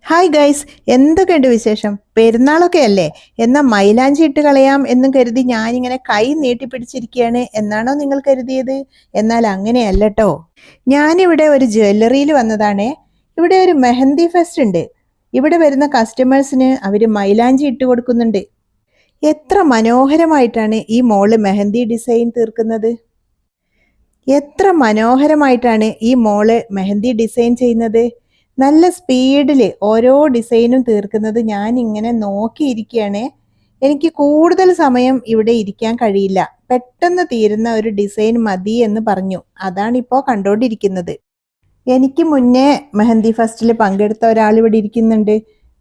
Hi guys, എന്തൊക്കെയുണ്ട് വിശേഷം? പെരുന്നാളൊക്കെ അല്ലേ? എന്നാൽ മൈലാഞ്ചി ഇട്ട് കളയാം എന്നും കരുതി ഞാനിങ്ങനെ കൈ നീട്ടിപ്പിടിച്ചിരിക്കുകയാണ് എന്നാണോ നിങ്ങൾ കരുതിയത്? എന്നാൽ അങ്ങനെയല്ല കേട്ടോ. ഞാനിവിടെ ഒരു ജ്വല്ലറിയിൽ വന്നതാണേ. ഇവിടെ ഒരു മെഹന്തി ഫെസ്റ്റ് ഉണ്ട്. ഇവിടെ വരുന്ന കസ്റ്റമേഴ്സിന് അവർ മൈലാഞ്ചി ഇട്ട് കൊടുക്കുന്നുണ്ട്. എത്ര മനോഹരമായിട്ടാണ് ഈ മോള് മെഹന്തി ഡിസൈൻ തീർക്കുന്നത്. എത്ര മനോഹരമായിട്ടാണ് ഈ മോള് മെഹന്തി ഡിസൈൻ ചെയ്യുന്നത്. നല്ല സ്പീഡിൽ ഓരോ ഡിസൈനും തീർക്കുന്നത് ഞാൻ ഇങ്ങനെ നോക്കിയിരിക്കുകയാണ്. എനിക്ക് കൂടുതൽ സമയം ഇവിടെ ഇരിക്കാൻ കഴിയില്ല. പെട്ടെന്ന് തീരുന്ന ഒരു ഡിസൈൻ മതി എന്ന് പറഞ്ഞു. അതാണിപ്പോൾ കണ്ടുകൊണ്ടിരിക്കുന്നത്. എനിക്ക് മുന്നേ മെഹന്തി ഫെസ്റ്റിൽ പങ്കെടുത്ത ഒരാൾ ഇവിടെ ഇരിക്കുന്നുണ്ട്.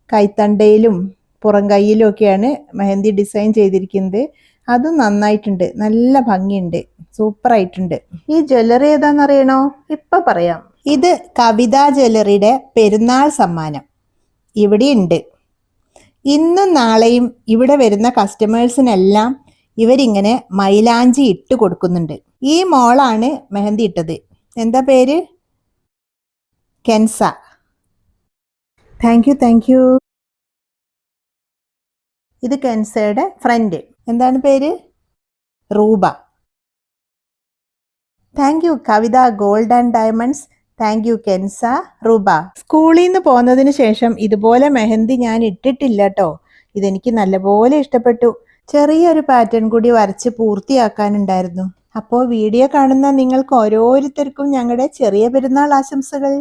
കൈത്തണ്ടയിലും പുറം കൈയിലും ഒക്കെയാണ് മെഹന്തി ഡിസൈൻ ചെയ്തിരിക്കുന്നത്. അതും നന്നായിട്ടുണ്ട്, നല്ല ഭംഗിയുണ്ട്, സൂപ്പറായിട്ടുണ്ട്. ഈ ജ്വല്ലറി ഏതാണെന്നറിയണോ? ഇപ്പൊ പറയാം. ഇത് കവിത ജ്വല്ലറിയുടെ പെരുന്നാൾ സമ്മാനം ഇവിടെയുണ്ട്. ഇന്നും നാളെയും ഇവിടെ വരുന്ന കസ്റ്റമേഴ്സിനെല്ലാം ഇവരിങ്ങനെ മൈലാഞ്ചി ഇട്ട് കൊടുക്കുന്നുണ്ട്. ഈ മോളാണ് മെഹന്തി ഇട്ടത്. എന്താ പേര്? കെൻസ. Thank you. ഇത് കെൻസയുടെ ഫ്രണ്ട്. എന്താണ് പേര്? Ruba. Thank you Kavitha gold and diamonds. Thank you Kensa, Ruba. സ്കൂളിൽ നിന്ന് പോന്നതിന് ശേഷം ഇതുപോലെ മെഹന്തി ഞാൻ ഇട്ടിട്ടില്ല കേട്ടോ. ഇതെനിക്ക് നല്ലപോലെ ഇഷ്ടപ്പെട്ടു. ചെറിയൊരു പാറ്റേൺ കൂടി വരച്ച് പൂർത്തിയാക്കാനുണ്ടായിരുന്നു. അപ്പോൾ വീഡിയോ കാണുന്ന നിങ്ങൾക്ക് ഓരോരുത്തർക്കും ഞങ്ങളുടെ ചെറിയ പെരുന്നാൾ ആശംസകൾ.